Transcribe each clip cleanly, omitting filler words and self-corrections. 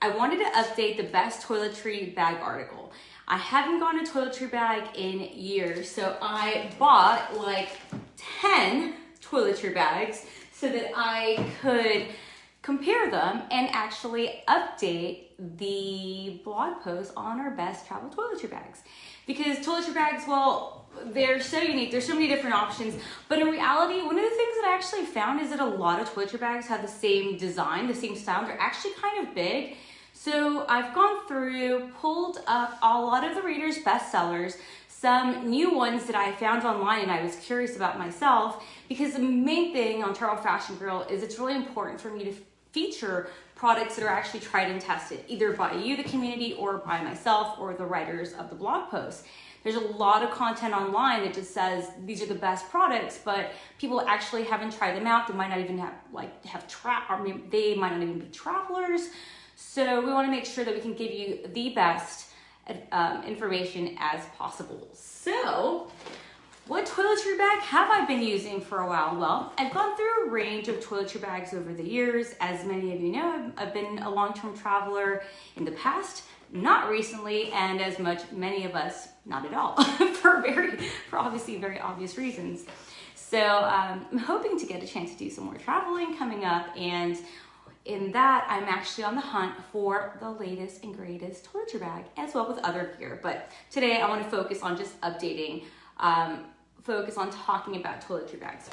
I wanted to update the best toiletry bag article. I haven't gotten a toiletry bag in years, so I bought like 10 toiletry bags so that I could compare them and actually update the blog post on our best travel toiletry bags. Because toiletry bags, well, they're so unique. There's so many different options. But in reality, one of the things that I actually found is that a lot of toiletry bags have the same design, the same style. They're actually kind of big. So I've gone through, pulled up a lot of the readers' bestsellers, some new ones that I found online and I was curious about myself, because the main thing on Travel Fashion Girl is it's really important for me to feature products that are actually tried and tested, either by you, the community, or by myself or the writers of the blog post. There's a lot of content online that just says these are the best products, but people actually haven't tried them out. They might not even they might not even be travelers. So we want to make sure that we can give you the best information as possible. So what toiletry bag have I been using for a while? Well, I've gone through a range of toiletry bags over the years. As many of you know, I've been a long-term traveler in the past, not recently, and as many of us, not at all, for obviously very obvious reasons. So I'm hoping to get a chance to do some more traveling coming up, and in that, I'm actually on the hunt for the latest and greatest toiletry bag, as well with other gear. But today I want to focus on just updating, focus on talking about toiletry bags.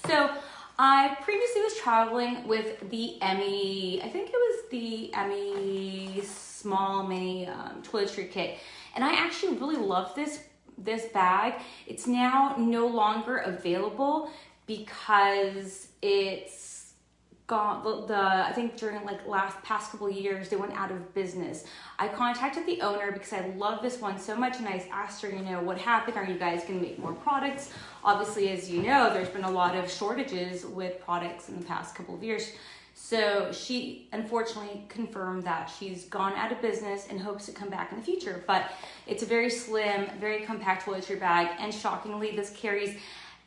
So I previously was traveling with the Emmy, I think it was the Emmy Small Mini Toiletry Kit. And I actually really love this bag. It's now no longer available because it's I think during past couple of years, they went out of business. I contacted the owner because I love this one so much, and I asked her, what happened? Are you guys going to make more products? Obviously, as you know, there's been a lot of shortages with products in the past couple of years. So she unfortunately confirmed that she's gone out of business and hopes to come back in the future. But it's a very slim, very compact toiletry bag, and shockingly, this carries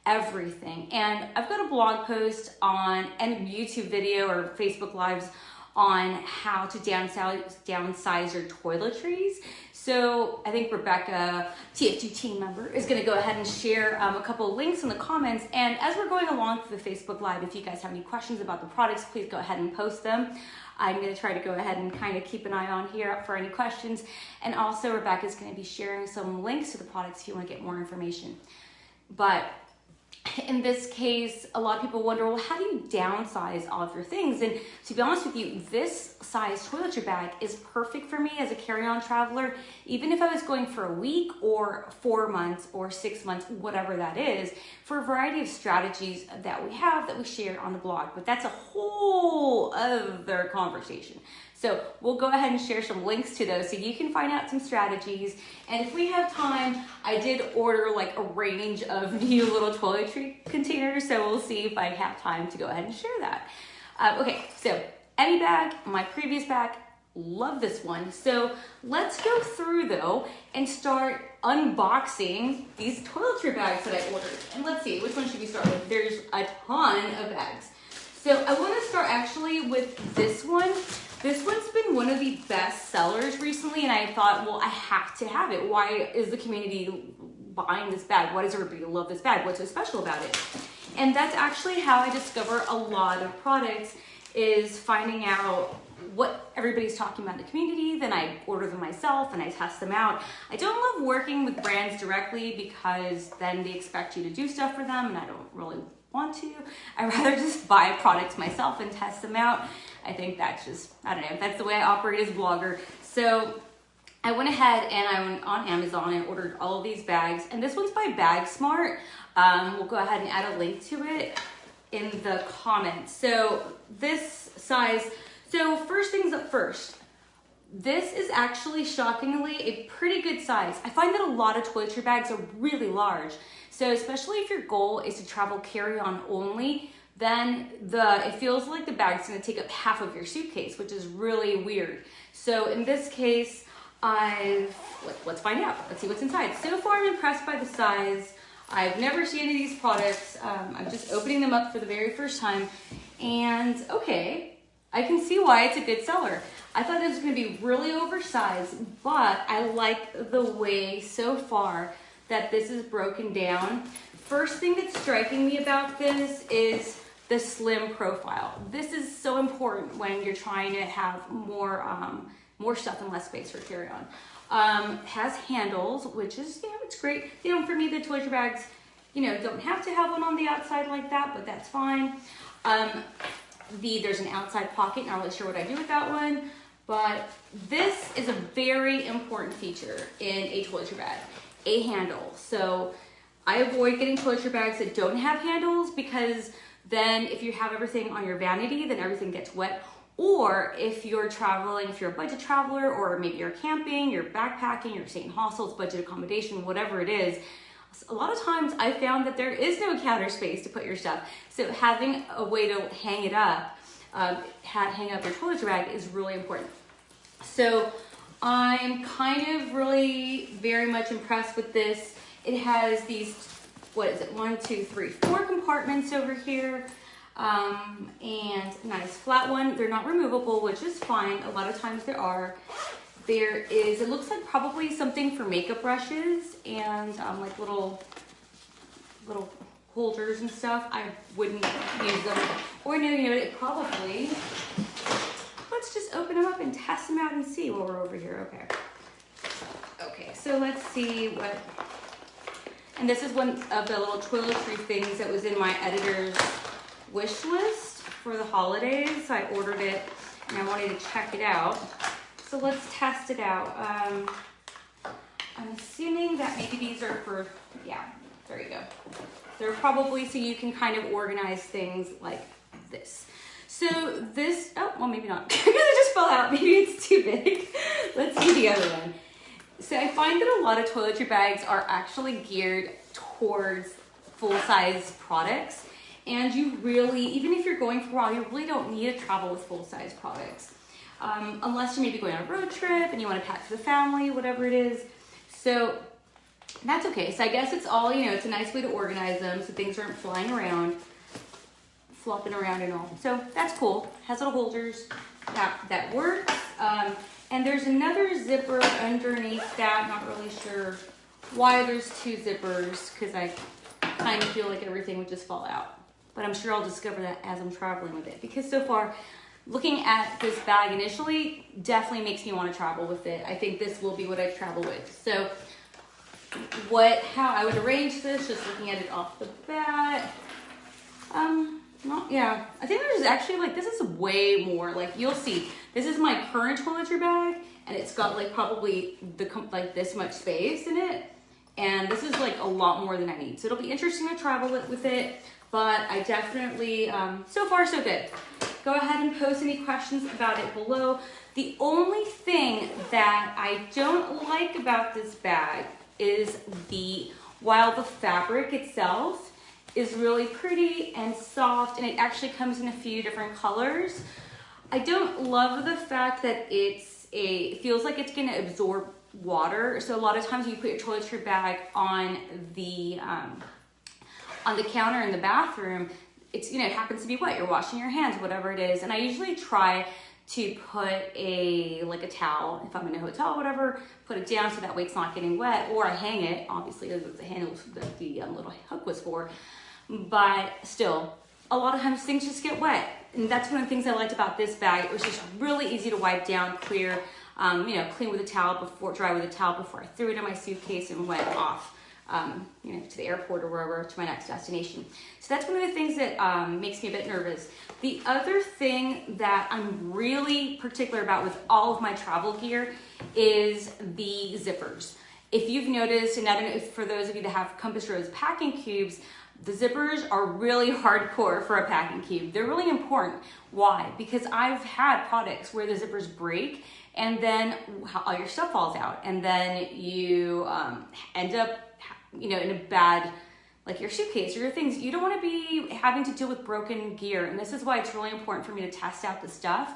everything. And I've got a blog post and a YouTube video or Facebook Lives on how to downsize your toiletries. So I think Rebecca, TF2 team member, is going to go ahead and share a couple of links in the comments. And as we're going along through the Facebook Live, if you guys have any questions about the products, please go ahead and post them. I'm going to try to go ahead and kind of keep an eye on here for any questions. And also Rebecca is going to be sharing some links to the products if you want to get more information. But in this case, a lot of people wonder, well, how do you downsize all of your things? And to be honest with you, this size toiletry bag is perfect for me as a carry-on traveler, even if I was going for a week or 4 months or 6 months, whatever that is, for a variety of strategies that we have that we share on the blog. But that's a whole other conversation. So we'll go ahead and share some links to those so you can find out some strategies. And if we have time, I did order a range of new little toiletry containers. So we'll see if I have time to go ahead and share that. Okay, so Emmy bag, my previous bag, love this one. So let's go through though and start unboxing these toiletry bags that I ordered. And let's see, which one should we start with? There's a ton of bags. So I want to start actually with this one. This one's been one of the best sellers recently, and I thought, well, I have to have it. Why is the community buying this bag? Why does everybody love this bag? What's so special about it? And that's actually how I discover a lot of products, is finding out what everybody's talking about in the community. Then I order them myself and I test them out. I don't love working with brands directly because then they expect you to do stuff for them, and I don't really want to. I'd rather just buy products myself and test them out. I think that's just, I don't know, that's the way I operate as a blogger. So I went ahead and I went on Amazon and ordered all of these bags. And this one's by Bag Smart. We'll go ahead and add a link to it in the comments. So this size, so first things up first, this is actually shockingly a pretty good size. I find that a lot of toiletry bags are really large. So especially if your goal is to travel carry-on only, then it feels like the bag's gonna take up half of your suitcase, which is really weird. So in this case, let's find out. Let's see what's inside. So far, I'm impressed by the size. I've never seen any of these products. I'm just opening them up for the very first time. And okay, I can see why it's a good seller. I thought it was gonna be really oversized, but I like the way so far that this is broken down. First thing that's striking me about this is the slim profile. This is so important when you're trying to have more stuff and less space for carry-on. Has handles, which is, you know, it's great. You know, for me, the toiletry bags, you know, don't have to have one on the outside like that, but that's fine. There's an outside pocket, not really sure what I do with that one, but this is a very important feature in a toiletry bag, a handle. So I avoid getting toiletry bags that don't have handles, because then if you have everything on your vanity, then everything gets wet. Or if you're traveling, if you're a budget traveler, or maybe you're camping, you're backpacking, you're staying in hostels, budget accommodation, whatever it is, a lot of times I found that there is no counter space to put your stuff. So having a way to hang it up, hang up your toiletry bag is really important. So I'm kind of really very much impressed with this. It has these, what is it, 1, 2, 3, 4 compartments over here. And nice flat one. They're not removable, which is fine. A lot of times there are. There is, it looks like probably something for makeup brushes and like little holders and stuff. I wouldn't use them. Or no, you know, it probably, let's just open them up and test them out and see while we're over here. Okay, so let's see what, and this is one of the little toiletry things that was in my editor's wish list for the holidays. So I ordered it and I wanted to check it out. So let's test it out. I'm assuming that maybe these are for, yeah, there you go. They're probably so you can kind of organize things like this. So this, oh, well, maybe not, because it just fell out. Maybe it's too big. Let's see the other one. So I find that a lot of toiletry bags are actually geared towards full-size products. And you really, even if you're going for a while, you really don't need to travel with full-size products. Unless you're maybe going on a road trip and you want to pack for the family, whatever it is. So that's okay. So I guess it's all, you know, it's a nice way to organize them so things aren't flying around, flopping around and all. So that's cool. Has little holders. That works. And there's another zipper underneath that. Not really sure why there's 2 zippers, because I kind of feel like everything would just fall out. But I'm sure I'll discover that as I'm traveling with it, because so far, looking at this bag initially definitely makes me want to travel with it. I think this will be what I travel with. So how I would arrange this, just looking at it off the bat. Yeah, I think there's actually like, this is way more, like you'll see, this is my current toiletry bag and it's got like probably like this much space in it. And this is like a lot more than I need. So it'll be interesting to travel with it, but I definitely, so far so good. Go ahead and post any questions about it below. The only thing that I don't like about this bag is while the fabric itself is really pretty and soft, and it actually comes in a few different colors, I don't love the fact that it feels like it's gonna absorb water. So a lot of times when you put your toiletry bag on the counter in the bathroom, it's, you know, it happens to be wet. You're washing your hands, whatever it is. And I usually try to put a towel, if I'm in a hotel or whatever, put it down so that way it's not getting wet, or I hang it, obviously, as the handle that the little hook was for. But still, a lot of times things just get wet. And that's one of the things I liked about this bag. It was just really easy to wipe down, clear, you know, clean with a towel dry with a towel before I threw it in my suitcase and went off, you know, to the airport or wherever, to my next destination. So that's one of the things that makes me a bit nervous. The other thing that I'm really particular about with all of my travel gear is the zippers. If you've noticed, and I don't know if for those of you that have Compass Rose packing cubes, the zippers are really hardcore for a packing cube. They're really important. Why? Because I've had products where the zippers break and then all your stuff falls out, and then you end up, you know, in a bad, like your suitcase or your things. You don't want to be having to deal with broken gear, and this is why it's really important for me to test out the stuff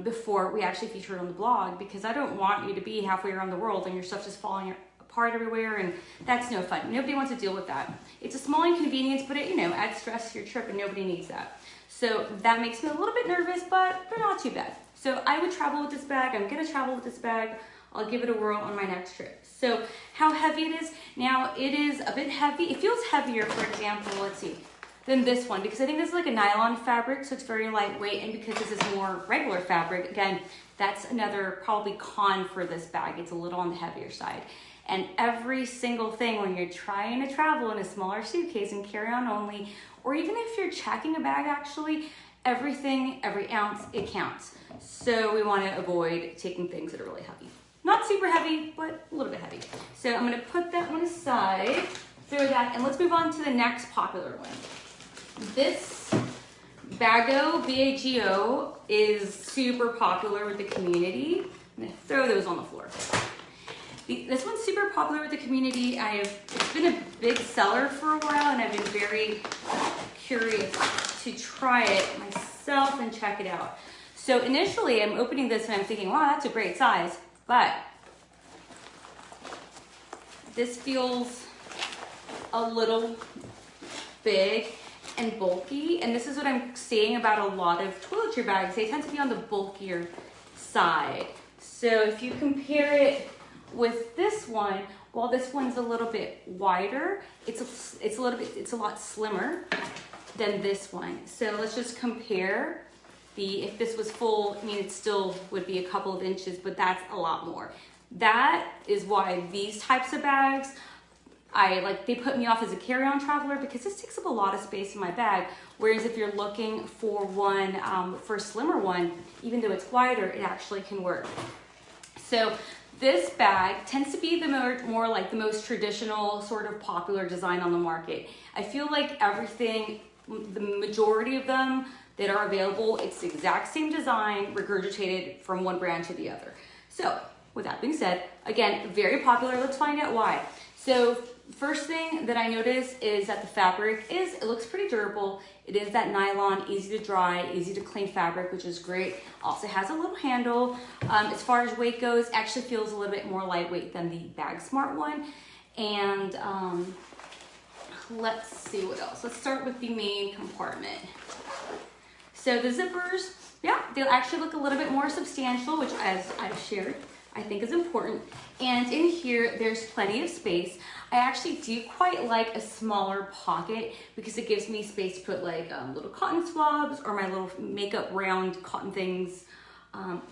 before we actually feature it on the blog, because I don't want you to be halfway around the world and your stuff just falling apart everywhere, and that's no fun. Nobody wants to deal with that. It's a small inconvenience, but it, you know, adds stress to your trip, and nobody needs that. So that makes me a little bit nervous, but they're not too bad. So I would travel with this bag. I'm gonna travel with this bag. I'll give it a whirl on my next trip. So how heavy it is? Now it is a bit heavy. It feels heavier, for example, let's see, than this one, because I think this is like a nylon fabric, so it's very lightweight, and because this is more regular fabric, again, that's another probably con for this bag. It's a little on the heavier side. And every single thing when you're trying to travel in a smaller suitcase and carry on only, or even if you're checking a bag actually, everything, every ounce, it counts. So we want to avoid taking things that are really heavy. Not super heavy, but a little bit heavy. So I'm gonna put that one aside, throw that, and let's move on to the next popular one. This Bago, B-A-G-O, is super popular with the community. I'm gonna throw those on the floor. This one's super popular with the community. It's been a big seller for a while, and I've been very curious to try it myself and check it out. So initially, I'm opening this and I'm thinking, wow, that's a great size, but this feels a little big and bulky, and this is what I'm saying about a lot of toiletry bags. They tend to be on the bulkier side. So if you compare it with this one, while this one's a little bit wider, it's a lot slimmer than this one. So let's just compare if this was full, I mean, it still would be a couple of inches, but that's a lot more. That is why these types of bags, they put me off as a carry-on traveler, because this takes up a lot of space in my bag. Whereas if you're looking for one, for a slimmer one, even though it's wider, it actually can work. So this bag tends to be the more like the most traditional sort of popular design on the market. I feel like everything, the majority of them that are available, it's the exact same design regurgitated from one brand to the other. So with that being said, again, very popular. Let's find out why. So first thing that I notice is that the fabric it looks pretty durable. It is that nylon, easy to dry, easy to clean fabric, which is great. Also has a little handle. As far as weight goes, actually feels a little bit more lightweight than the Bag Smart one. And let's see what else. Let's start with the main compartment. So the zippers, yeah, they'll actually look a little bit more substantial, which, as I've shared, I think is important. And in here, there's plenty of space. I actually do quite like a smaller pocket because it gives me space to put like little cotton swabs or my little makeup round cotton things,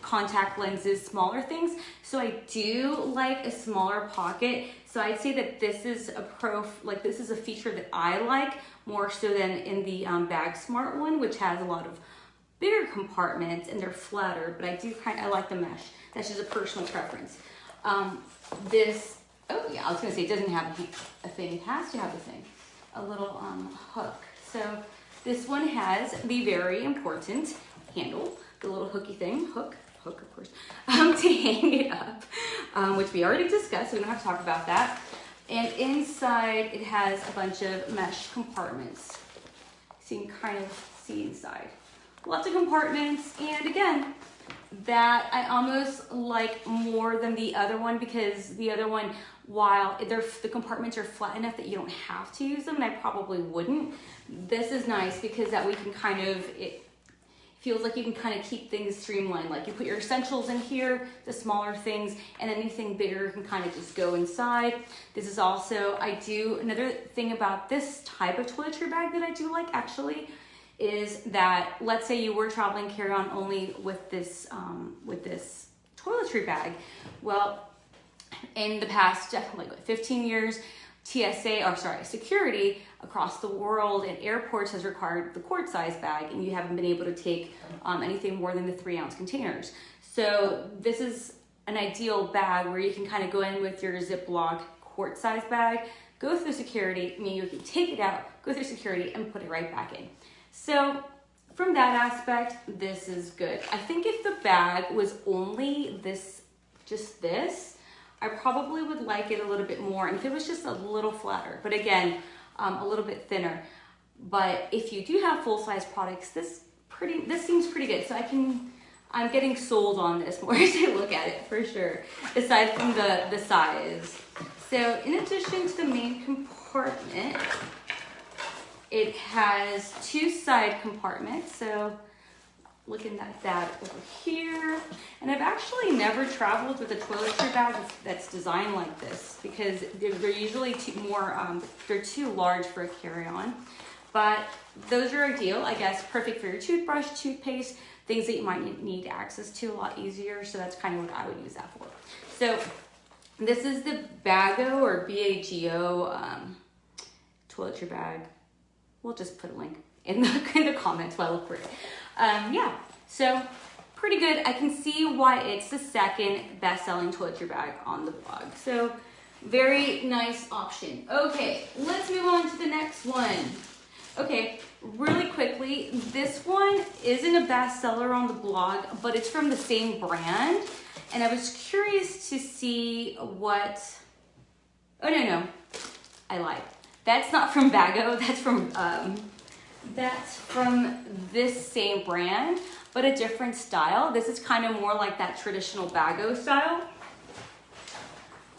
contact lenses, smaller things. So I do like a smaller pocket. So I'd say that this is this is a feature that I like more so than in the Bag Smart one, which has a lot of bigger compartments and they're flatter, but I like the mesh. That's just a personal preference. Oh yeah, I was gonna say it doesn't have a thing. It has to have a thing, a little hook. So this one has the very important handle, the little hooky thing, hook of course, to hang it up, which we already discussed, so we don't have to talk about that. And inside it has a bunch of mesh compartments. So you can kind of see inside. Lots of compartments, and again, that I almost like more than the other one, because the other one, while the compartments are flat enough that you don't have to use them, and I probably wouldn't, this is nice because that we can it feels like you can kind of keep things streamlined. Like you put your essentials in here, the smaller things, and anything bigger can kind of just go inside. This is also, another thing about this type of toiletry bag that I do like actually is that, let's say you were traveling carry-on only with this toiletry bag. Well, in the past, like 15 years, security across the world and airports has required the quart size bag, and you haven't been able to take anything more than the 3-ounce containers. So this is an ideal bag where you can kind of go in with your Ziploc quart size bag, go through security, you can take it out, go through security, and put it right back in. So from that aspect, this is good. I think if the bag was only just this, I probably would like it a little bit more, and if it was just a little flatter, but again, a little bit thinner. But if you do have full-size products, this seems pretty good. So I'm getting sold on this more as I look at it for sure, aside from the size. So in addition to the main compartment, It has 2 side compartments, so looking at that over here. And I've actually never traveled with a toiletry bag that's designed like this because they're usually they're too large for a carry-on. But those are ideal, I guess, perfect for your toothbrush, toothpaste, things that you might need access to a lot easier. So that's kind of what I would use that for. So this is the Bago or B-A-G-O toiletry bag. We'll just put a link in the comments while I look for it. Yeah, so pretty good. I can see why it's the second best-selling toiletry bag on the blog. So very nice option. Okay, let's move on to the next one. Okay, really quickly, this one isn't a bestseller on the blog, but it's from the same brand. And I was curious to see what, oh no, I lied. That's not from Bago, that's from this same brand, but a different style. This is kind of more like that traditional Bago style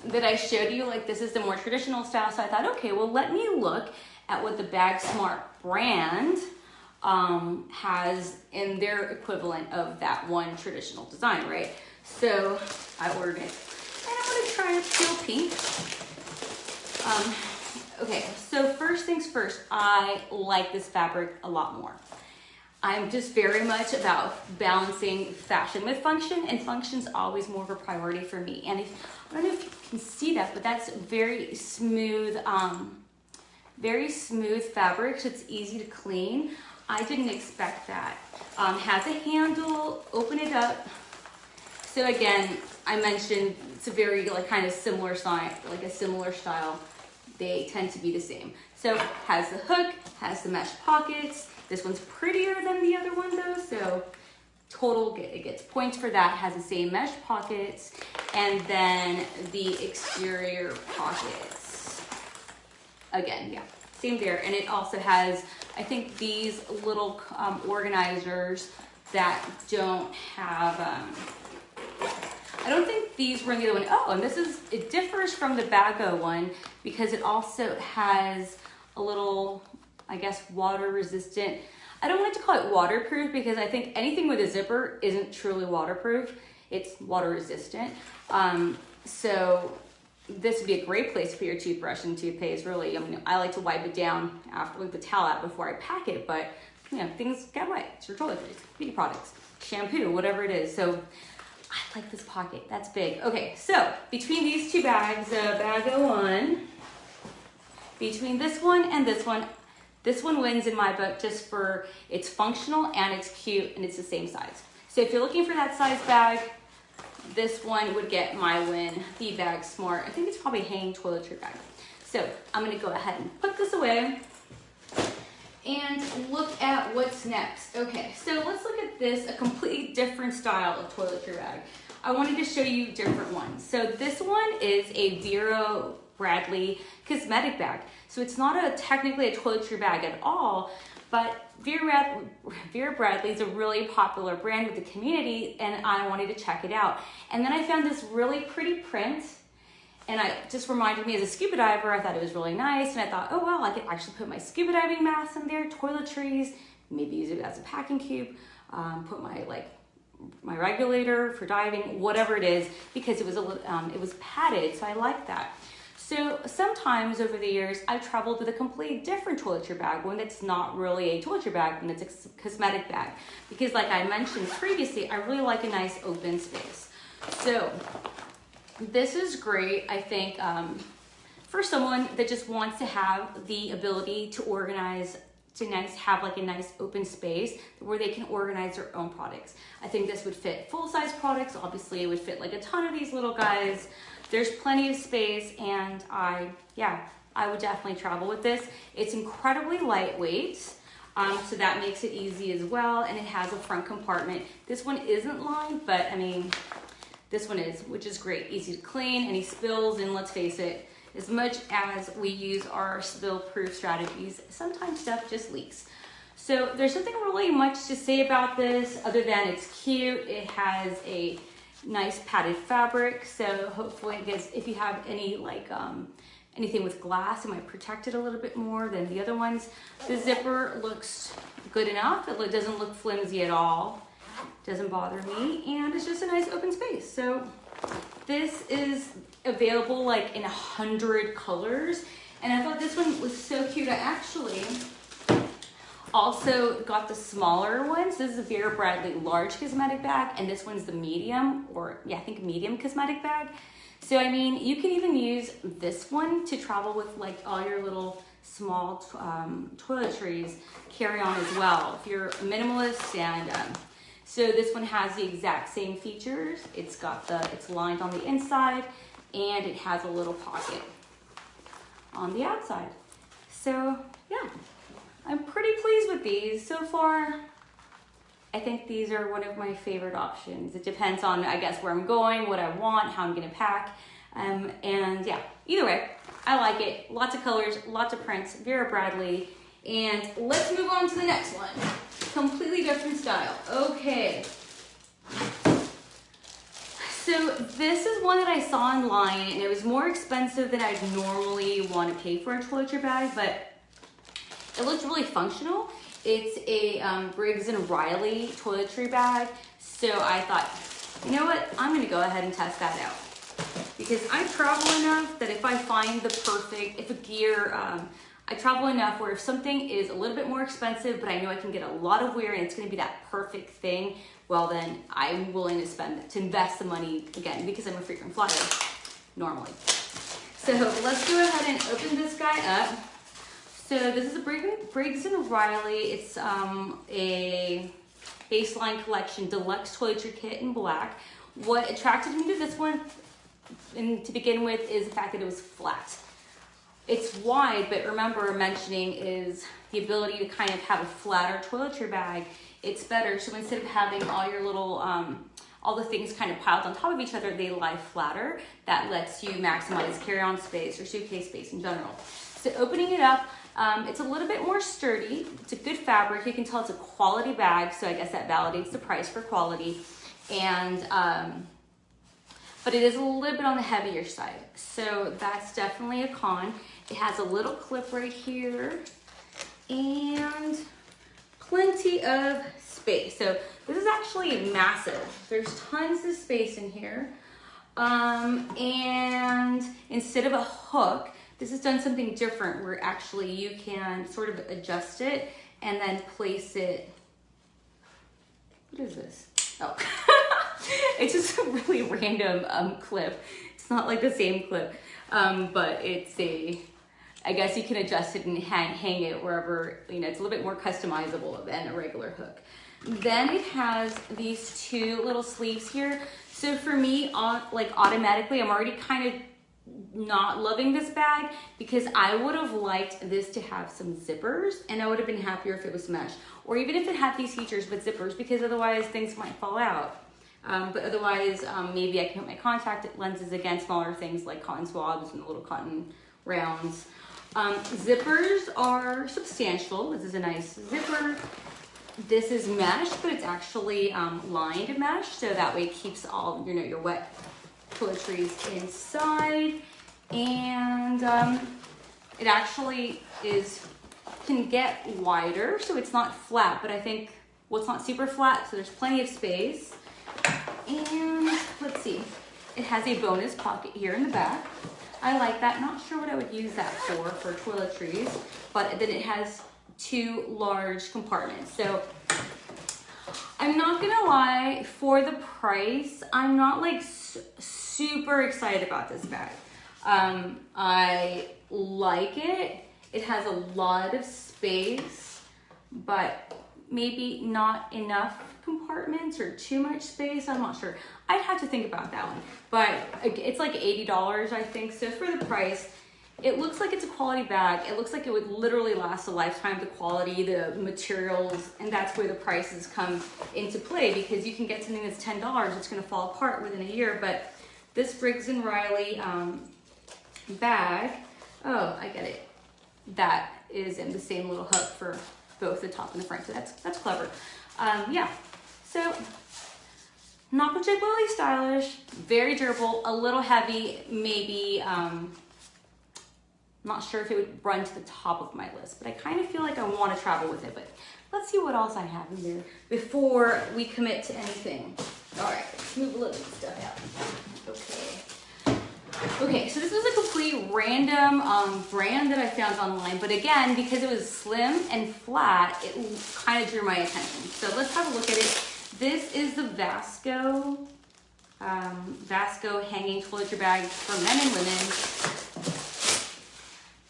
that I showed you. Like this is the more traditional style. So I thought, okay, well, let me look at what the Bag Smart brand has in their equivalent of that one traditional design, right? So I ordered it, and I'm gonna try a pale pink. Okay, so first things first, I like this fabric a lot more. I'm just very much about balancing fashion with function, and function's always more of a priority for me. And I don't know if you can see that, but that's very smooth fabric, so it's easy to clean. I didn't expect that. Has a handle, open it up. So again, I mentioned it's a very kind of similar style, like a similar style. They tend to be the same. So has the hook, has the mesh pockets. This one's prettier than the other one though, so total, it gets points for that. Has the same mesh pockets, and then the exterior pockets. Again, yeah, same there. And it also has, I think, these little organizers that don't have, I don't think these were in the other one. Oh, and it differs from the Bago one because it also has a little, I guess, water resistant. I don't like to call it waterproof because I think anything with a zipper isn't truly waterproof. It's water resistant. So this would be a great place for your toothbrush and toothpaste, really. I mean, I like to wipe it down after with the towel out before I pack it, but you know, things get wet. It's your toiletries, beauty products, shampoo, whatever it is. So I like this pocket, that's big. Okay, so between these two bags, Bago one, between this one and this one wins in my book just for it's functional and it's cute and it's the same size. So if you're looking for that size bag, this one would get my win, the Bag Smart. I think it's probably a hanging toiletry bag. So I'm gonna go ahead and put this away and look at what's next. Okay, so let's look at this, a completely different style of toiletry bag. I wanted to show you different ones. So this one is a Vera Bradley cosmetic bag. So it's not technically a toiletry bag at all, but Vera Bradley is a really popular brand with the community, and I wanted to check it out. And then I found this really pretty print, and it just reminded me as a scuba diver, I thought it was really nice, and I thought, oh well, I could actually put my scuba diving mask in there, toiletries, maybe use it as a packing cube, put my regulator for diving, whatever it is, because it was padded, so I like that. So sometimes over the years, I've traveled with a completely different toiletry bag, one that's not really a toiletry bag, and it's a cosmetic bag. Because like I mentioned previously, I really like a nice open space. So this is great, I think, for someone that just wants to have the ability to organize, have like a nice open space where they can organize their own products. I think this would fit full-size products. Obviously, it would fit like a ton of these little guys. There's plenty of space, and I would definitely travel with this. It's incredibly lightweight, so that makes it easy as well, and it has a front compartment. This one isn't lined, but I mean, this one is, which is great. Easy to clean, any spills, and let's face it, as much as we use our spill-proof strategies, sometimes stuff just leaks. So there's nothing really much to say about this other than it's cute. It has a nice padded fabric, so hopefully it gets, if you have any anything with glass, it might protect it a little bit more than the other ones. The zipper looks good enough. It doesn't look flimsy at all. Doesn't bother me, and it's just a nice open space. So this is available like in 100 colors, and I thought this one was so cute. I actually also got the smaller ones. This is a Vera Bradley large cosmetic bag, and this one's the medium, or yeah, I think medium cosmetic bag. So I mean, you can even use this one to travel with like all your little small toiletries, carry on as well if you're a minimalist. And so this one has the exact same features. It's lined on the inside, and it has a little pocket on the outside. So yeah, I'm pretty pleased with these so far. I think these are one of my favorite options. It depends on, I guess, where I'm going, what I want, how I'm gonna pack. And yeah, either way, I like it. Lots of colors, lots of prints, Vera Bradley. And let's move on to the next one. Completely different style. Okay. So this is one that I saw online, and it was more expensive than I'd normally want to pay for a toiletry bag, but it looked really functional. It's a Briggs & Riley toiletry bag. So I thought, you know what? I'm gonna go ahead and test that out. Because I travel enough that if I find the perfect, I travel enough where if something is a little bit more expensive, but I know I can get a lot of wear and it's gonna be that perfect thing, well then I'm willing to invest the money again, because I'm a frequent flyer normally. So let's go ahead and open this guy up. So this is a Briggs & Riley. It's a Baseline Collection Deluxe Toiletry Kit in black. What attracted me to this one, and to begin with, is the fact that it was flat. It's wide, but remember mentioning is the ability to kind of have a flatter toiletry bag. It's better, so instead of having all your little, all the things kind of piled on top of each other, they lie flatter. That lets you maximize carry-on space or suitcase space in general. So opening it up, it's a little bit more sturdy. It's a good fabric. You can tell it's a quality bag, so I guess that validates the price for quality. And but it is a little bit on the heavier side, so that's definitely a con. It has a little clip right here and plenty of space. So this is actually massive. There's tons of space in here. And instead of a hook, this has done something different where actually you can sort of adjust it and then place it. What is this? Oh, it's just a really random clip. It's not like the same clip, but it's I guess you can adjust it and hang it wherever, you know, it's a little bit more customizable than a regular hook. Then it has these two little sleeves here. So for me, like automatically, I'm already kind of not loving this bag because I would have liked this to have some zippers, and I would have been happier if it was mesh, or even if it had these features with zippers, because otherwise things might fall out. But otherwise, maybe I can put my contact lenses against smaller things like cotton swabs and little cotton rounds. Zippers are substantial. This is a nice zipper. This is mesh, but it's actually lined mesh, so that way it keeps all, you know, your wet toiletries inside. And it actually can get wider, so it's not flat, but I think, well, it's not super flat, so there's plenty of space. And let's see, it has a bonus pocket here in the back. I like that. Not sure what I would use that for toiletries, but then it has two large compartments. So I'm not gonna lie, for the price, I'm not like super excited about this bag. I like it. It has a lot of space, but maybe not enough compartments or too much space. I'm not sure. I'd have to think about that one, but it's like $80, I think. So for the price, it looks like it's a quality bag. It looks like it would literally last a lifetime, the quality, the materials, and that's where the prices come into play, because you can get something that's $10, it's gonna fall apart within a year. But this Briggs & Riley bag, oh, I get it. That is in the same little hook for both the top and the front, so that's clever. Yeah, so not particularly stylish, very durable, a little heavy, maybe not sure if it would run to the top of my list, but I kind of feel like I want to travel with it. But let's see what else I have in there before we commit to anything. All right, let's move a little bit of stuff out. Okay, so this is a complete random brand that I found online, but again, because it was slim and flat, it kind of drew my attention. So let's have a look at it. This is the Vasco hanging toiletry bag for men and women.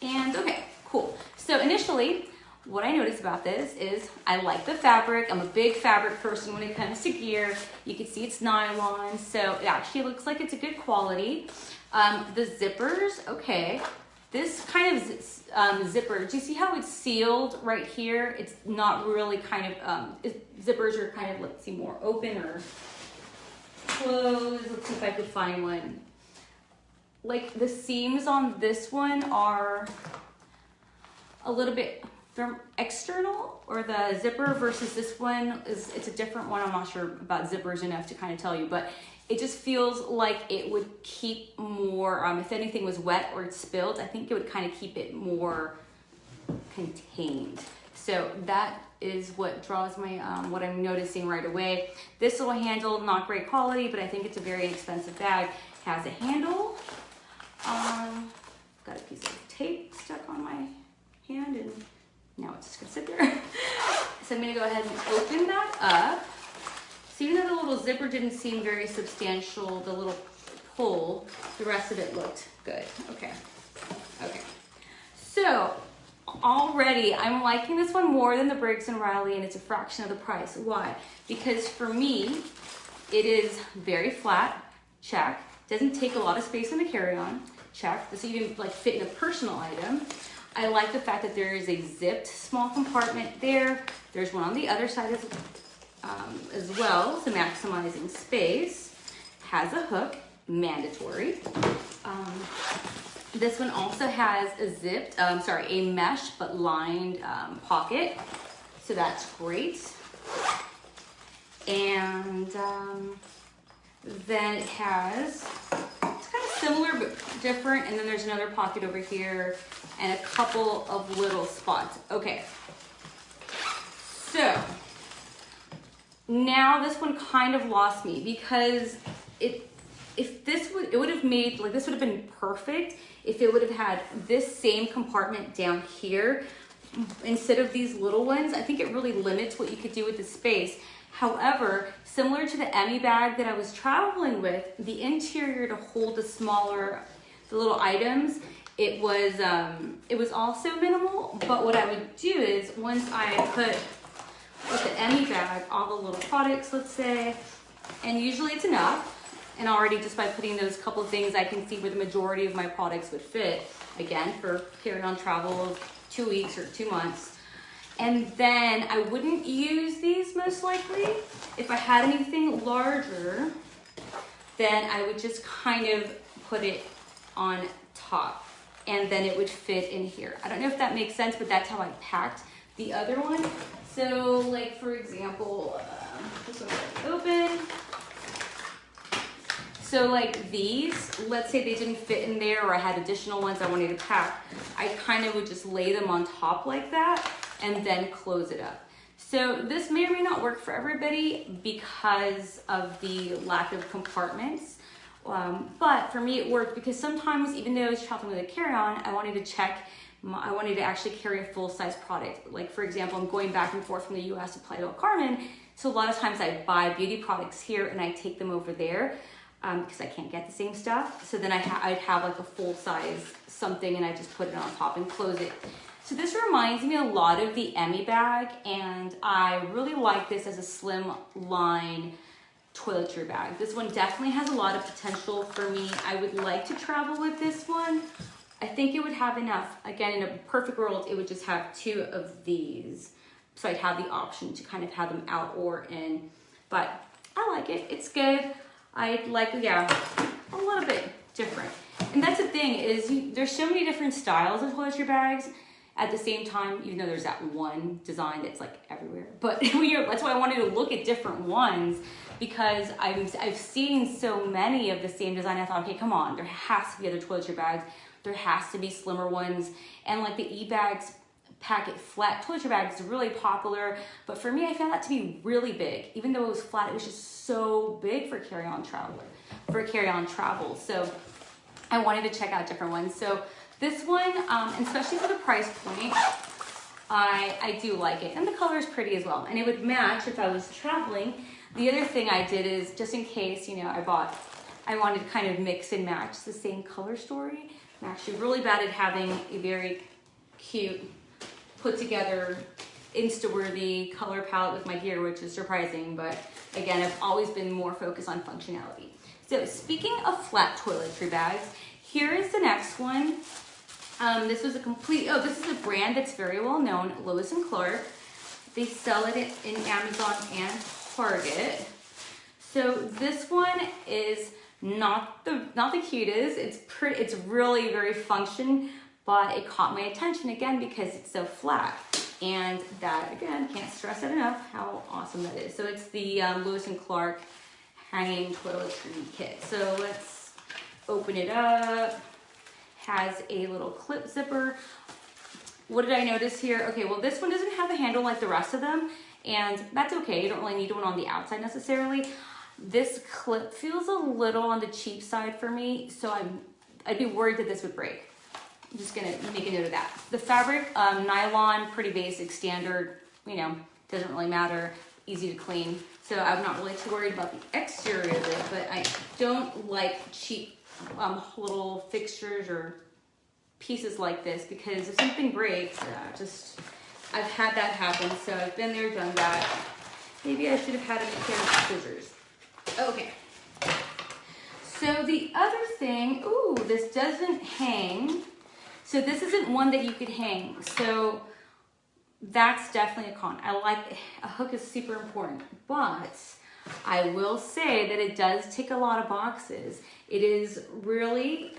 And okay, cool. So initially, what I noticed about this is I like the fabric. I'm a big fabric person when it comes to gear. You can see it's nylon, so it actually looks like it's a good quality. The zippers, okay. This kind of zipper, do you see how it's sealed right here? It's not really kind of, zippers are kind of, let's see, more open or closed. Let's see if I could find one. Like the seams on this one are a little bit external, or the zipper versus this one it's a different one. I'm not sure about zippers enough to kind of tell you, but it just feels like it would keep more, if anything was wet or it spilled, I think it would kind of keep it more contained. So that is what draws my, what I'm noticing right away. This little handle, not great quality, but I think it's a very inexpensive bag. Has a handle. Got a piece of tape stuck on my hand, and now it's just gonna sit there. So I'm gonna go ahead and open that up. So even though the little zipper didn't seem very substantial, the little pull, the rest of it looked good. Okay. So already I'm liking this one more than the Briggs & Riley, and it's a fraction of the price. Why? Because for me, it is very flat, check. Doesn't take a lot of space in the carry-on, check. Doesn't even like fit in a personal item. I like the fact that there is a zipped small compartment there. There's one on the other side as well, so maximizing space. Has a hook, mandatory. This one also has a zipped, a mesh but lined pocket, so that's great. And then it has, it's kind of similar but different, and then there's another pocket over here and a couple of little spots. Okay, so now this one kind of lost me, because it would have made, like, this would have been perfect if it would have had this same compartment down here instead of these little ones. I think it really limits what you could do with the space. However, similar to the Emmy bag that I was traveling with, the interior to hold the little items, it was also minimal. But what I would do is, once I put with the Emmy bag all the little products, let's say, and usually it's enough, and already just by putting those couple of things, I can see where the majority of my products would fit, again, for carry-on travel of 2 weeks or 2 months. And then I wouldn't use these most likely. If I had anything larger, then I would just kind of put it on top, and then it would fit in here. I don't know if that makes sense, but that's how I packed the other one. So, like, for example, this one's open. So like these, let's say they didn't fit in there, or I had additional ones I wanted to pack, I kind of would just lay them on top like that and then close it up. So this may or may not work for everybody because of the lack of compartments. But for me it worked, because sometimes, even though I was traveling with a carry-on, I wanted to actually carry a full-size product. Like, for example, I'm going back and forth from the US to Playa del Carmen, so a lot of times I buy beauty products here and I take them over there. Because I can't get the same stuff. So then I'd have like a full size something, and I just put it on top and close it. So this reminds me a lot of the Emmy bag, and I really like this as a slim line toiletry bag. This one definitely has a lot of potential for me. I would like to travel with this one. I think it would have enough. Again, in a perfect world, it would just have 2 of these. So I'd have the option to kind of have them out or in. But I like it. It's good. I like, yeah, a little bit different. And that's the thing, is there's so many different styles of toiletry bags at the same time, even though there's that one design that's like everywhere. But that's why I wanted to look at different ones, because I've seen so many of the same design. I thought, okay, come on, there has to be other toiletry bags there has to be slimmer ones. And like the e-bags, packet flat toiletry bag is really popular, but for me, I found that to be really big. Even though it was flat, it was just so big for carry-on travel. So I wanted to check out different ones. So this one, and especially for the price point, I do like it. And the color is pretty as well. And it would match if I was traveling. The other thing I did is, just in case, you know, I wanted to kind of mix and match the same color story. I'm actually really bad at having a very cute, put together, Insta-worthy color palette with my gear, which is surprising, but again, I've always been more focused on functionality. So speaking of flat toiletry bags, here is the next one. This was this is a brand that's very well known, Lewis & Clark. They sell it in Amazon and Target. So this one is not the cutest. It's really very function, but it caught my attention again because it's so flat. And that, again, can't stress it enough how awesome that is. So it's the Lewis & Clark hanging toiletry kit. So let's open it up. Has a little clip zipper. What did I notice here? Okay, well, this one doesn't have a handle like the rest of them, and that's okay. You don't really need one on the outside necessarily. This clip feels a little on the cheap side for me, so I'd be worried that this would break. I'm just gonna make a note of that. The fabric, nylon, pretty basic, standard, you know, doesn't really matter, easy to clean. So I'm not really too worried about the exterior of it, but I don't like cheap little fixtures or pieces like this, because if something breaks, I've had that happen, so I've been there, done that. Maybe I should have had a pair of scissors. Okay. So the other thing, ooh, this doesn't hang. So this isn't one that you could hang. So that's definitely a con. I like, a hook is super important, but I will say that it does tick a lot of boxes. It is really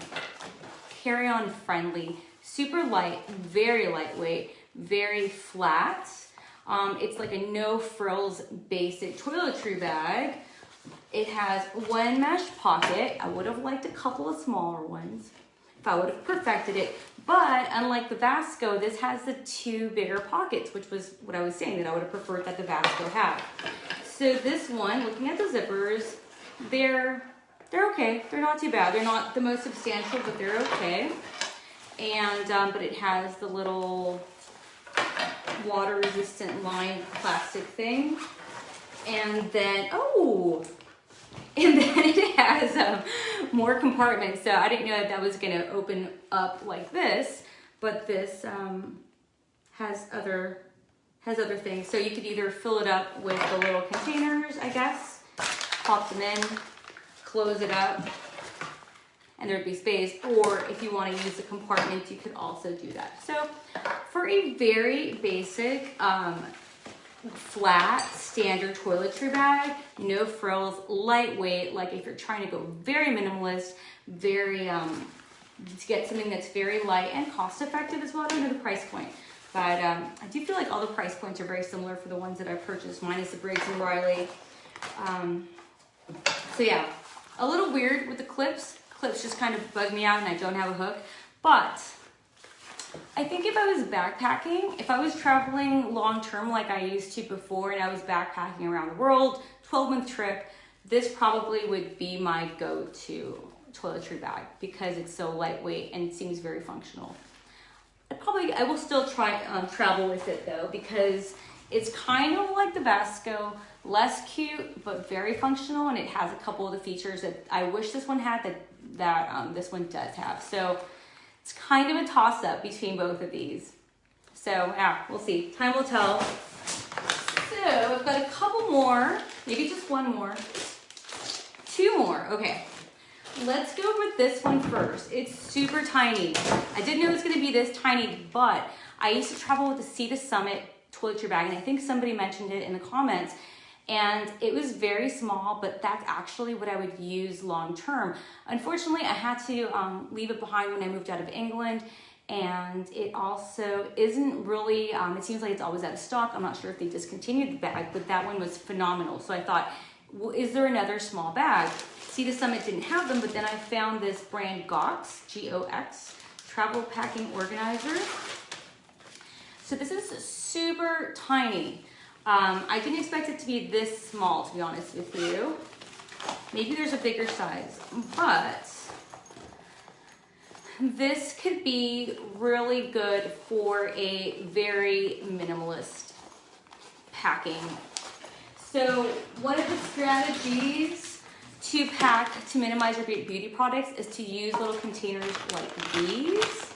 carry-on friendly, super light, very lightweight, very flat. It's like a no frills basic toiletry bag. It has one mesh pocket. I would have liked a couple of smaller ones if I would have perfected it. But unlike the Vasco, this has the two bigger pockets, which was what I was saying that I would have preferred that the Vasco had. So this one, looking at the zippers, they're okay. They're not too bad. They're not the most substantial, but they're okay. And but it has the little water-resistant lined plastic thing, and then it has more compartments. So I didn't know that was going to open up like this, but this has other things. So you could either fill it up with the little containers, I guess, pop them in, close it up, and there'd be space, or if you want to use the compartment, you could also do that. So for a very basic, flat, standard toiletry bag, no frills, lightweight, like if you're trying to go very minimalist, very, to get something that's very light and cost effective as well. I don't know the price point, but I do feel like all the price points are very similar for the ones that I purchased, minus the Briggs & Riley. So yeah, a little weird with the clips. Clips just kind of bug me out and I don't have a hook, but I think if I was backpacking, if I was traveling long-term like I used to before and I was backpacking around the world, 12-month trip, this probably would be my go-to toiletry bag because it's so lightweight and seems very functional. I will still try travel with it though, because it's kind of like the Vasco, less cute, but very functional, and it has a couple of the features that I wish this one had that this one does have. So it's kind of a toss-up between both of these. So yeah, we'll see. Time will tell. So I've got a couple more, maybe just one more. Two more, okay. Let's go with this one first. It's super tiny. I didn't know it was gonna be this tiny, but I used to travel with the Sea to Summit toiletry bag, and I think somebody mentioned it in the comments, and it was very small, but that's actually what I would use long term. Unfortunately, I had to leave it behind when I moved out of England, and it also isn't really, it seems like it's always out of stock. I'm not sure if they discontinued the bag, but that one was phenomenal. So I thought, well, is there another small bag? Sea to Summit didn't have them, but then I found this brand Gox, G-O-X, travel packing organizer. So this is super tiny. I didn't expect it to be this small, to be honest with you. Maybe there's a bigger size, but this could be really good for a very minimalist packing. So one of the strategies to pack to minimize your beauty products is to use little containers like these.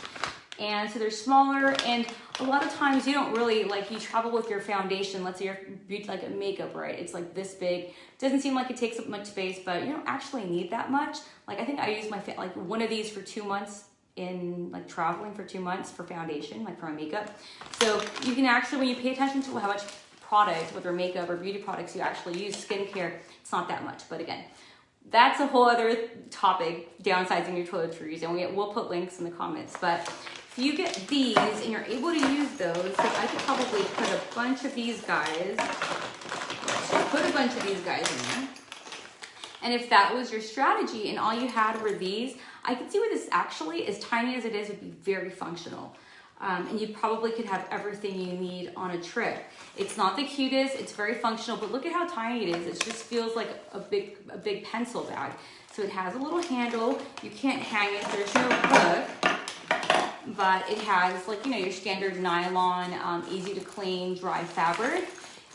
And so they're smaller, and a lot of times you don't really, like, you travel with your foundation, let's say your beauty, like a makeup, right? It's like this big. Doesn't seem like it takes up much space, but you don't actually need that much. Like, I think I use like one of these for 2 months in like traveling for 2 months for foundation, like for my makeup. So you can actually, when you pay attention to how much product, whether makeup or beauty products you actually use, skincare, it's not that much. But again, that's a whole other topic, downsizing your toiletries, and we'll put links in the comments. But if you get these and you're able to use those, so I could probably put a bunch of these guys, in there. And if that was your strategy and all you had were these, I could see where this actually, as tiny as it is, would be very functional. And you probably could have everything you need on a trip. It's not the cutest, it's very functional, but look at how tiny it is. It just feels like a big pencil bag. So it has a little handle, you can't hang it, there's no hook, but it has, like, you know, your standard nylon, easy to clean, dry fabric.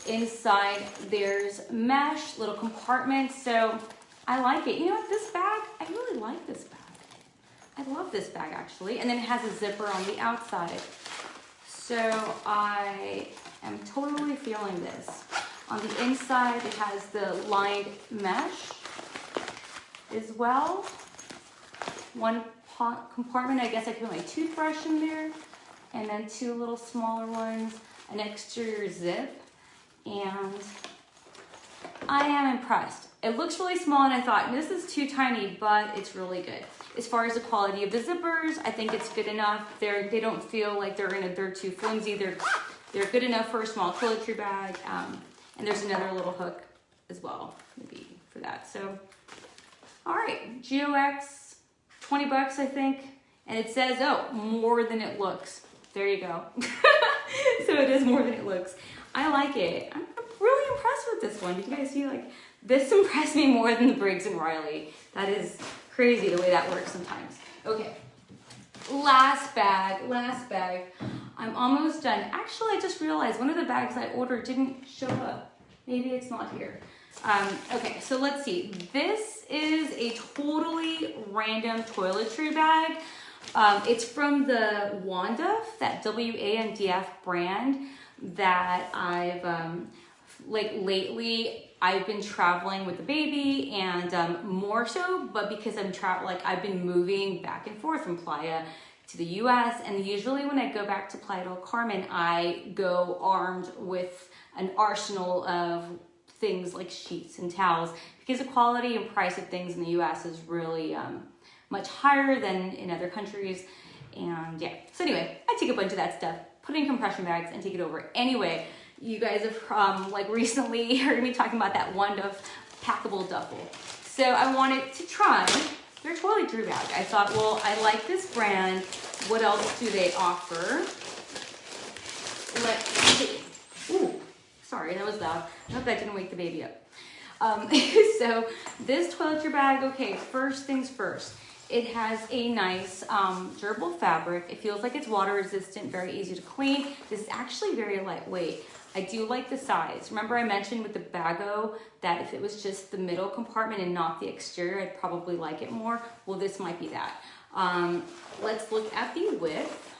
Inside there's mesh, little compartments, so I like it. You know what, this bag, I really like this bag. I love this bag actually. And then it has a zipper on the outside. So I am totally feeling this. On the inside, it has the lined mesh as well. One compartment, I guess I can put my toothbrush in there. And then 2 little smaller ones, an exterior zip. And I am impressed. It looks really small and I thought, this is too tiny, but it's really good. As far as the quality of the zippers, I think it's good enough. They don't feel like they're too flimsy. They're good enough for a small toiletry bag. And there's another little hook as well, maybe for that. So, all right, GOX, 20 bucks, I think. And it says, oh, more than it looks. There you go. So it is more than it looks. I like it. I'm really impressed with this one. Did you guys see, like, this impressed me more than the Briggs & Riley. That is crazy the way that works sometimes. Okay, last bag. I'm almost done. Actually, I just realized one of the bags I ordered didn't show up. Maybe it's not here. Okay, so let's see. This is a totally random toiletry bag. It's from the Wandf, that WANDF brand that I've, like lately, I've been traveling with the baby and more so, but because I've been moving back and forth from Playa to the US, and usually when I go back to Playa del Carmen, I go armed with an arsenal of things like sheets and towels, because the quality and price of things in the US is really much higher than in other countries. And yeah, so anyway, I take a bunch of that stuff, put it in compression bags and take it over. Anyway, you guys have like recently heard me talking about that Wandf packable duffel. So I wanted to try their toiletry bag. I thought, well, I like this brand. What else do they offer? Let's see. Ooh, sorry, that was loud. I hope that didn't wake the baby up. So this toiletry bag, okay, first things first. It has a nice durable fabric. It feels like it's water resistant, very easy to clean. This is actually very lightweight. I do like the size. Remember I mentioned with the Bago that if it was just the middle compartment and not the exterior, I'd probably like it more. Well, this might be that. Let's look at the width.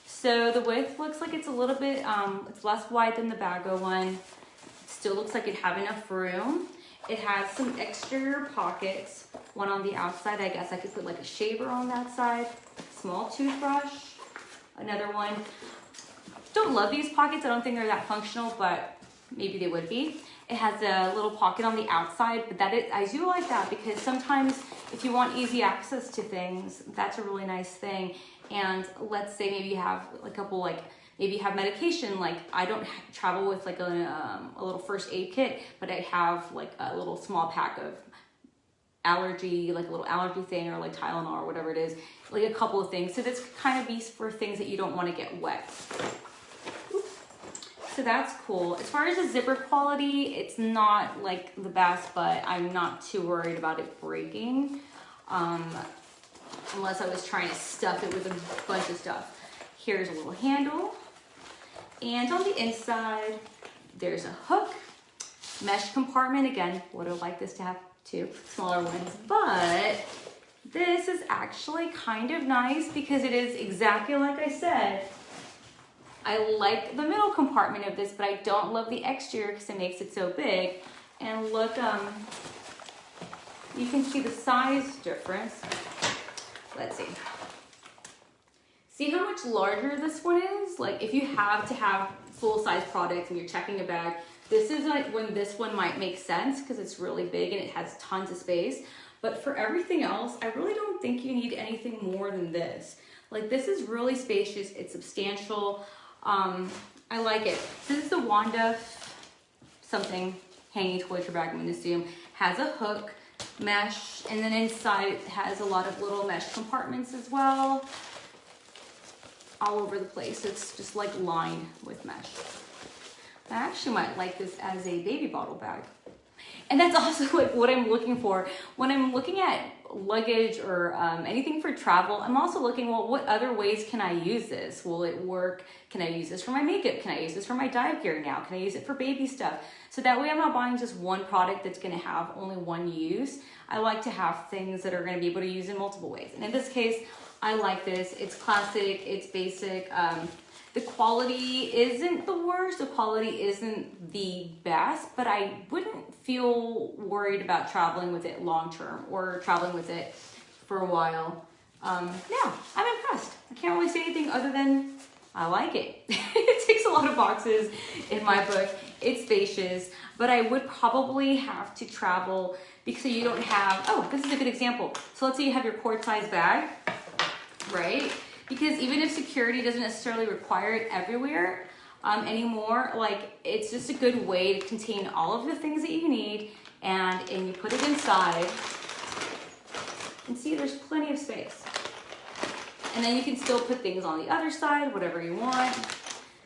So the width looks like it's a little bit, it's less wide than the Bago one. It still looks like it'd have enough room. It has some exterior pockets. One on the outside, I guess I could put like a shaver on that side. Small toothbrush. Another one. Don't love these pockets. I don't think they're that functional, but maybe they would be. It has a little pocket on the outside, but I do like that because sometimes if you want easy access to things, that's a really nice thing. And let's say maybe you have a couple, like maybe you have medication, like I don't travel with like a little first aid kit, but I have like a little small pack of allergy, like a little allergy thing, or like Tylenol or whatever it is, like a couple of things. So this could kind of be for things that you don't want to get wet. So that's cool. As far as the zipper quality, it's not like the best, but I'm not too worried about it breaking. Unless I was trying to stuff it with a bunch of stuff. Here's a little handle. And on the inside, there's a hook, mesh compartment. Again, would have liked this to have two smaller ones, but this is actually kind of nice because it is exactly like I said. I like the middle compartment of this, but I don't love the exterior because it makes it so big. And look, you can see the size difference. Let's see. See how much larger this one is? Like if you have to have full-size products and you're checking a bag, this is like when this one might make sense because it's really big and it has tons of space. But for everything else, I really don't think you need anything more than this. Like this is really spacious, it's substantial. I like it. This is the Wanda something hanging toiletry bag, I'm gonna assume. Has a hook, mesh, and then inside it has a lot of little mesh compartments as well. All over the place. It's just like lined with mesh. I actually might like this as a baby bottle bag. And that's also like what I'm looking for. When I'm looking at luggage or anything for travel, I'm also looking, well, what other ways can I use this? Will it work? Can I use this for my makeup? Can I use this for my dive gear now? Can I use it for baby stuff? So that way I'm not buying just one product that's gonna have only one use. I like to have things that are gonna be able to use in multiple ways. And in this case, I like this. It's classic, it's basic. The quality isn't the worst, the quality isn't the best, but I wouldn't feel worried about traveling with it long term or traveling with it for a while. Yeah, I'm impressed. I can't really say anything other than I like it. It takes a lot of boxes in my book. It's spacious, but I would probably have to travel because you don't have, oh, this is a good example. So let's say you have your quart size bag, right? Because even if security doesn't necessarily require it everywhere anymore, like it's just a good way to contain all of the things that you need, and you put it inside and see there's plenty of space. And then you can still put things on the other side, whatever you want.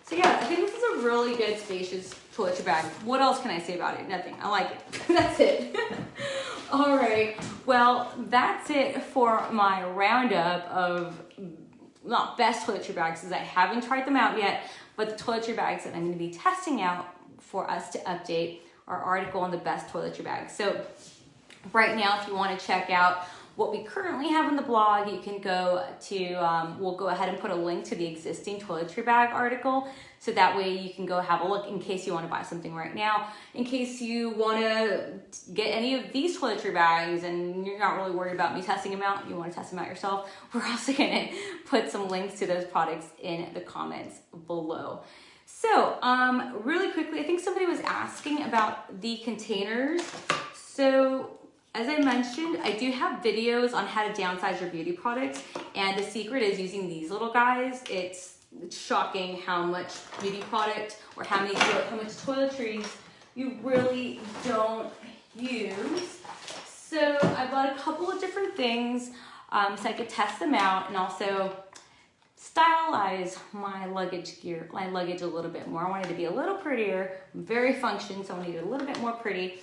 So yeah, I think this is a really good spacious toiletry bag. What else can I say about it? Nothing. I like it. That's it. All right. Well, that's it for my roundup of not best toiletry bags, because I haven't tried them out yet, but the toiletry bags that I'm going to be testing out for us to update our article on the best toiletry bags. So right now, if you want to check out what we currently have on the blog, you can go to, we'll go ahead and put a link to the existing toiletry bag article. So that way you can go have a look in case you want to buy something right now. In case you want to get any of these toiletry bags and you're not really worried about me testing them out, you want to test them out yourself, we're also going to put some links to those products in the comments below. So really quickly, I think somebody was asking about the containers. So as I mentioned, I do have videos on how to downsize your beauty products, and the secret is using these little guys. It's shocking how much beauty product or how much toiletries you really don't use. So I bought a couple of different things so I could test them out and also stylize my luggage gear, my luggage a little bit more. I wanted it to be a little prettier, very function, so I needed a little bit more pretty.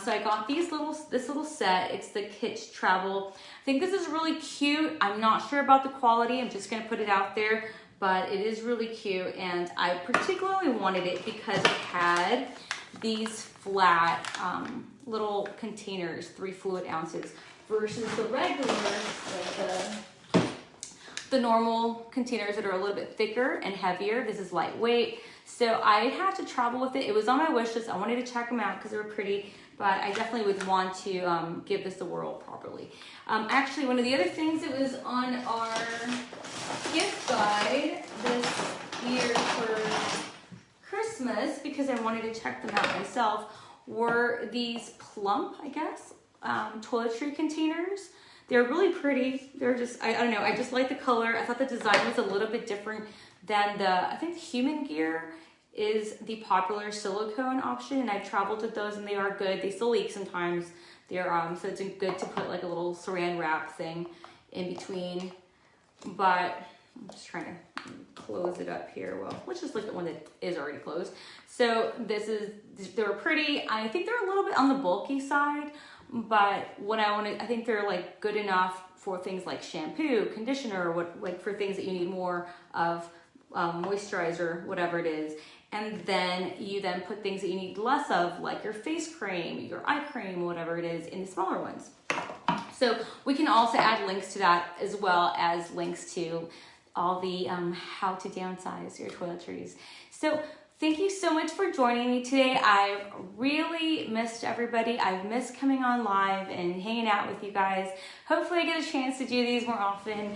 So I got this little set. It's the Kitsch Travel. I think this is really cute. I'm not sure about the quality. I'm just going to put it out there, but it is really cute. And I particularly wanted it because it had these flat little containers, 3 fluid ounces, versus the regular, like the normal containers that are a little bit thicker and heavier. This is lightweight. So I had to travel with it. It was on my wish list. I wanted to check them out because they were pretty, but I definitely would want to give this a whirl properly. Actually, one of the other things that was on our gift guide this year for Christmas, because I wanted to check them out myself, were these plump, I guess, toiletry containers. They're really pretty. They're just, I don't know, I just like the color. I thought the design was a little bit different than I think Human Gear is the popular silicone option, and I've traveled with those and they are good. They still leak sometimes. So it's good to put like a little saran wrap thing in between. But I'm just trying to close it up here. Well, let's just look at one that is already closed. So they're pretty. I think they're a little bit on the bulky side, but I think they're like good enough for things like shampoo, conditioner, like for things that you need more of, moisturizer, whatever it is. And then you put things that you need less of, like your face cream, your eye cream, whatever it is, in the smaller ones. So we can also add links to that, as well as links to all the how to downsize your toiletries. So thank you so much for joining me today. I've really missed everybody. I've missed coming on live and hanging out with you guys. Hopefully I get a chance to do these more often.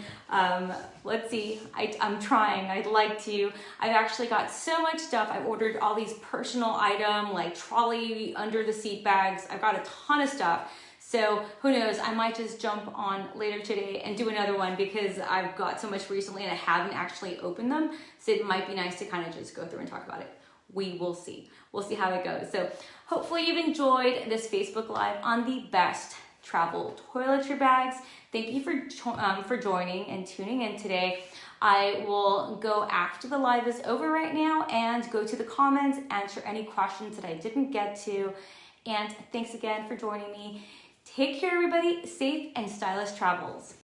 Let's see, I'm trying. I'd like to. I've actually got so much stuff. I've ordered all these personal item, like trolley under the seat bags. I've got a ton of stuff. So who knows, I might just jump on later today and do another one, because I've got so much recently and I haven't actually opened them. So it might be nice to kind of just go through and talk about it. We will see. We'll see how it goes. So hopefully you've enjoyed this Facebook Live on the best travel toiletry bags. Thank you for joining and tuning in today. I will go after the live is over right now and go to the comments, answer any questions that I didn't get to. And thanks again for joining me. Take care, everybody. Safe and stylish travels.